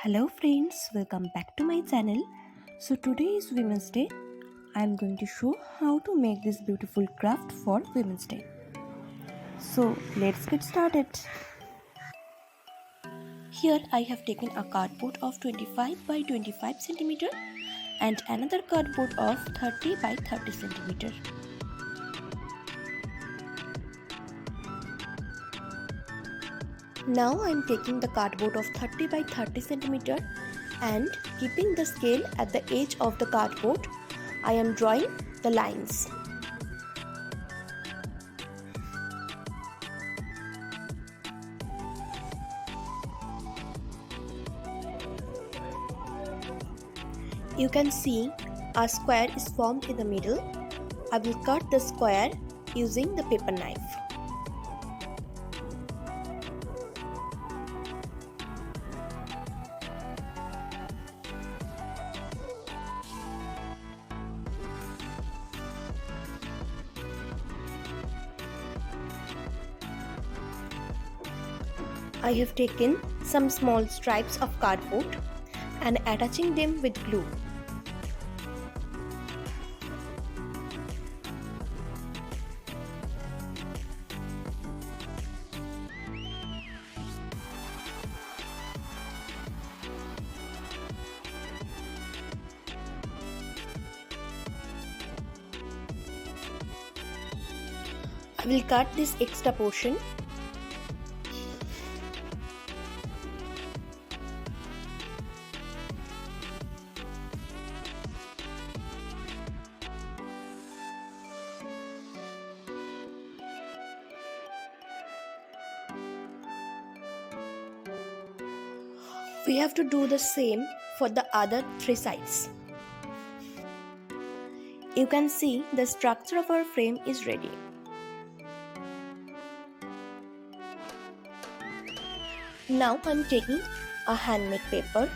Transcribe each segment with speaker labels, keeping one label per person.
Speaker 1: Hello friends, welcome back to my channel. So today is Women's Day. I am going to show how to make this beautiful craft for Women's Day. So let's get started. Here I have taken a cardboard of 25 by 25 cm and another cardboard of 30 by 30 cm. Now I am taking the cardboard of 30 by 30 cm and keeping the scale at the edge of the cardboard, I am drawing the lines. You can see a square is formed in the middle. I will cut the square using the paper knife. I have taken some small stripes of cardboard and attaching them with glue. I will cut this extra portion. We have to do the same for the other three sides. You can see the structure of our frame is ready. Now I am taking a handmade paper.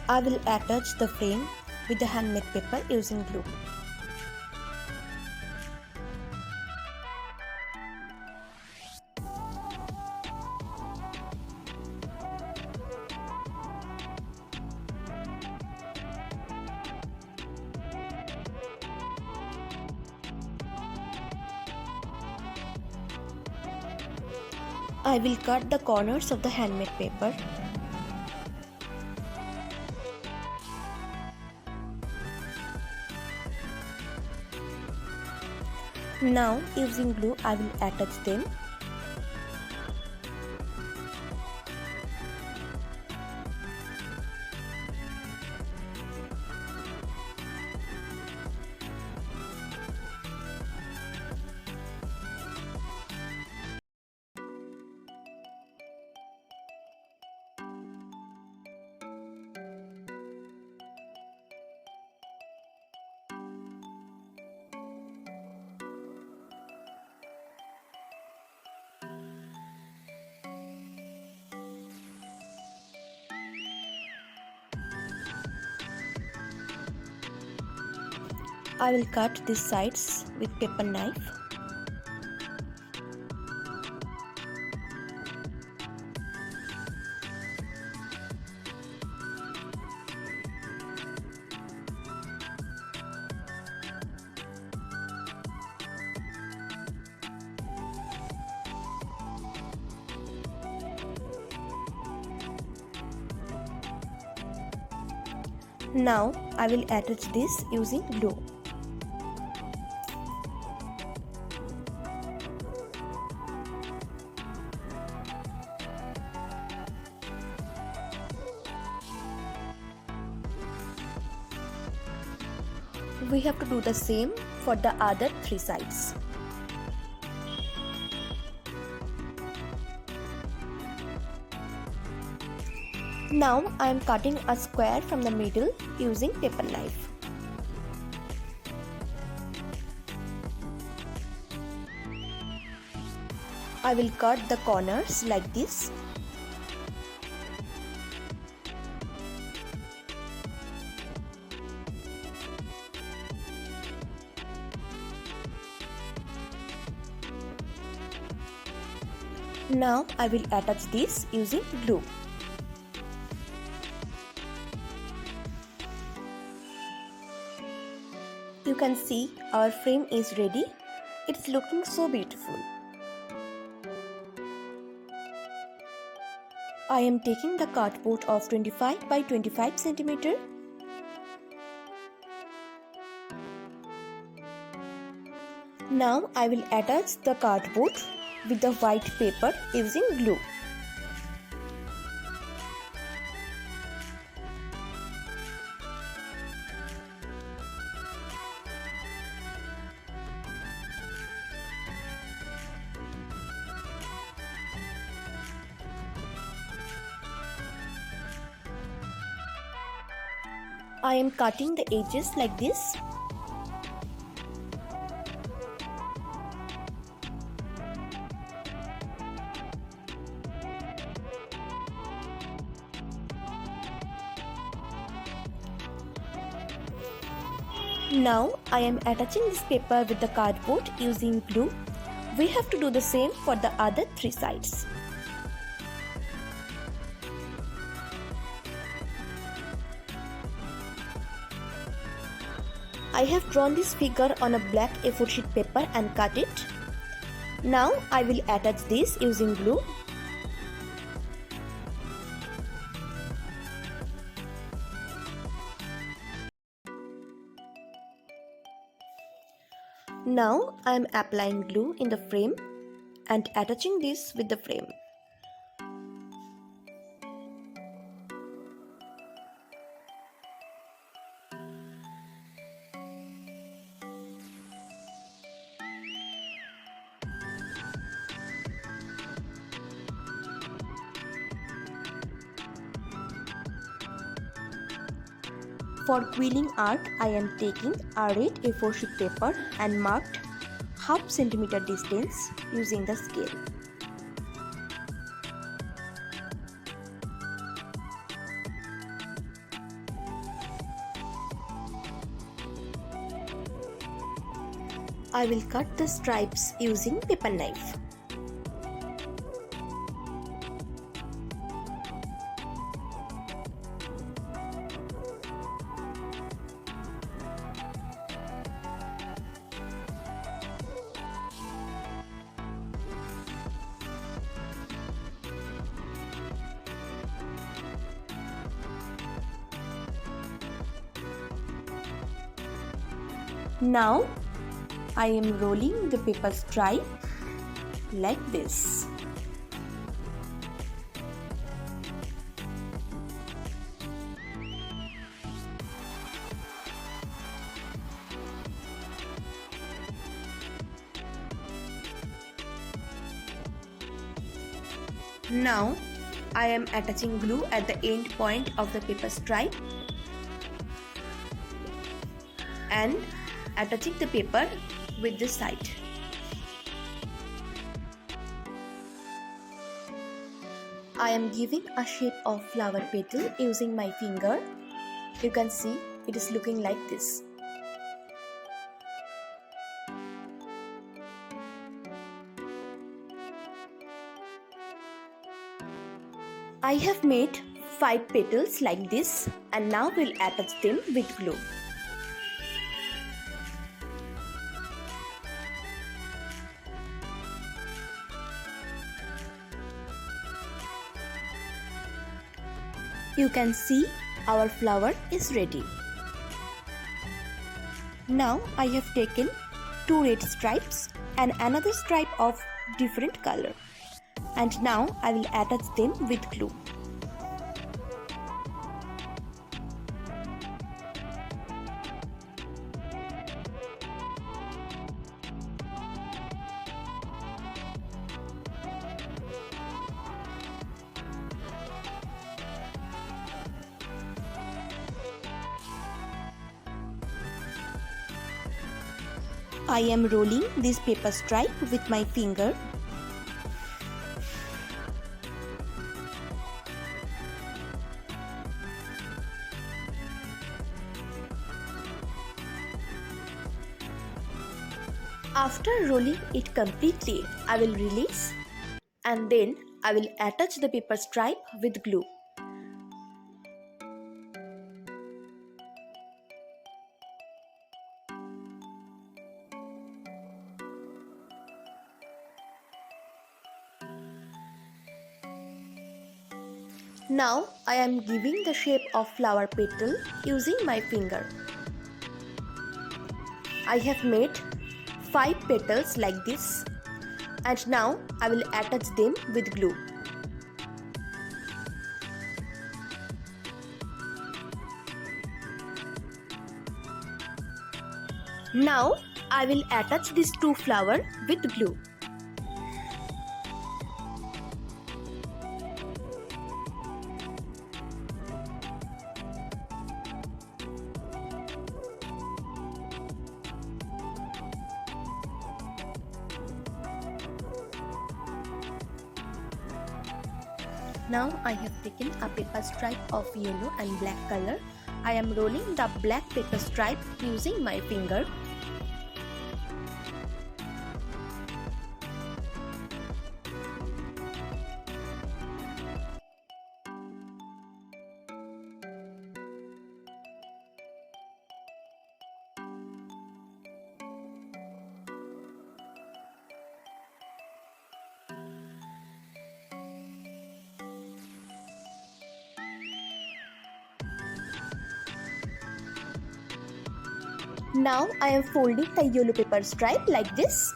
Speaker 1: I will attach the frame with the handmade paper using glue. I will cut the corners of the handmade paper. Now using glue I will attach them. I will cut these sides with paper knife. Now I will attach this using glue. We have to do the same for the other three sides. Now I am cutting a square from the middle using paper knife. I will cut the corners like this. Now I will attach this using glue. You can see our frame is ready. It's looking so beautiful. I am taking the cardboard of 25 by 25 cm. Now I will attach the cardboard with the white paper using glue. I am cutting the edges like this. Now I am attaching this paper with the cardboard using glue. We have to do the same for the other 3 sides. I have drawn this figure on a black A4 sheet paper and cut it. Now I will attach this using glue. Now I am applying glue in the frame and attaching this with the frame. For quilling art, I am taking a red A4 sheet paper and marked half centimeter distance using the scale. I will cut the stripes using paper knife. Now I am rolling the paper stripe like this. Now I am attaching glue at the end point of the paper stripe and attaching the paper with this side. I am giving a shape of flower petal using my finger. You can see it is looking like this. I have made 5 petals like this and now we'll attach them with glue. You can see our flower is ready. Now I have taken 2 red stripes and another stripe of different color, and now I will attach them with glue. I am rolling this paper stripe with my finger. After rolling it completely, I will release and then I will attach the paper stripe with glue. Now I am giving the shape of flower petal using my finger. I have made 5 petals like this, and now I will attach them with glue. Now I will attach these 2 flowers with glue. Now I have taken a paper stripe of yellow and black color. I am rolling the black paper stripe using my finger. Now I am folding the yellow paper stripe like this.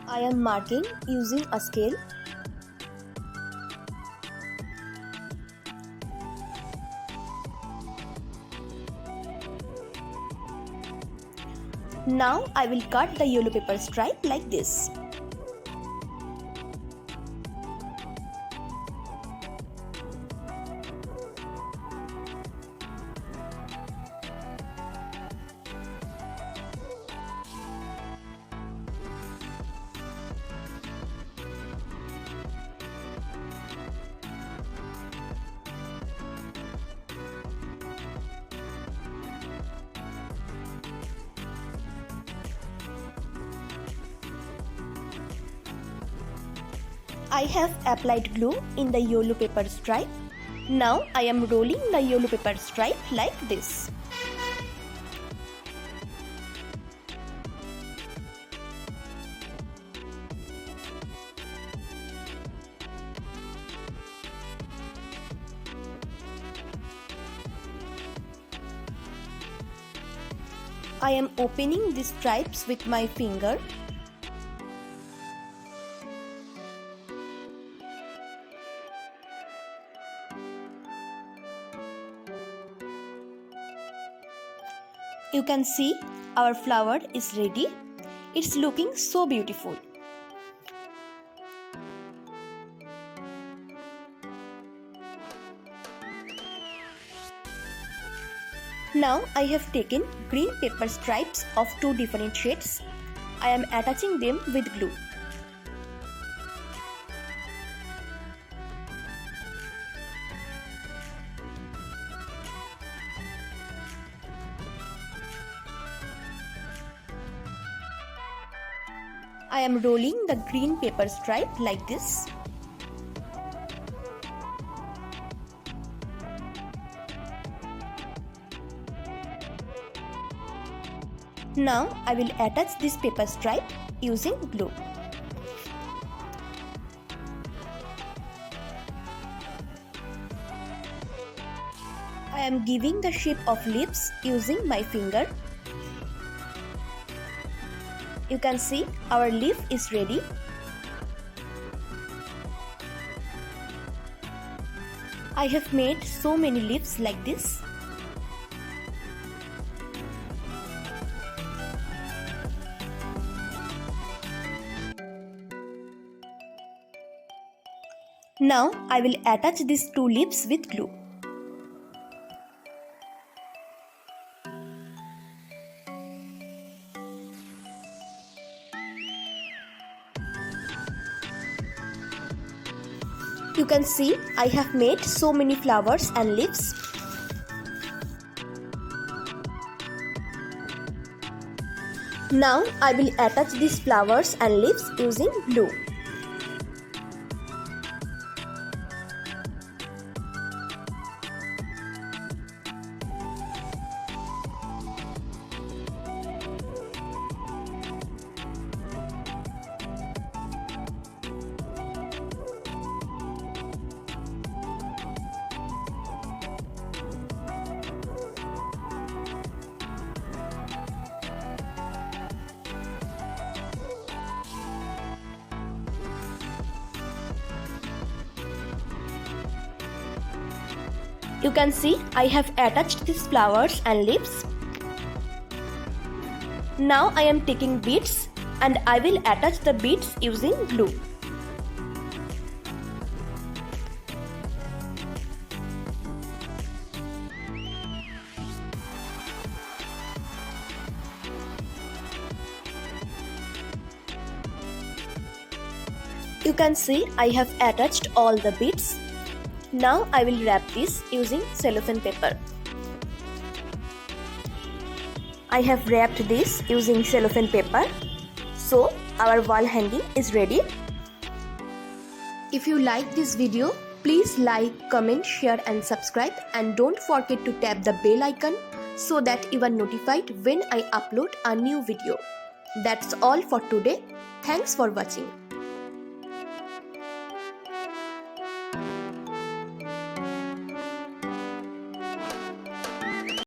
Speaker 1: I am marking using a scale. Now I will cut the yellow paper stripe like this. I have applied glue in the yellow paper stripe. Now I am rolling the yellow paper stripe like this. I am opening these stripes with my finger. You can see our flower is ready. It's looking so beautiful. Now I have taken green paper stripes of 2 different shades. I am attaching them with glue. I am rolling the green paper stripe like this. Now I will attach this paper stripe using glue. I am giving the shape of leaves using my finger. You can see our leaf is ready. I have made so many leaves like this. Now I will attach these 2 leaves with glue. You can see I have made so many flowers and leaves. Now I will attach these flowers and leaves using glue. You can see I have attached these flowers and leaves. Now I am taking beads and I will attach the beads using glue. You can see I have attached all the beads. Now I will wrap this using cellophane paper. I have wrapped this using cellophane paper. So our wall hanging is ready. If you like this video, please like, comment, share and subscribe, and don't forget to tap the bell icon so that you are notified when I upload a new video. That's all for today. Thanks for watching.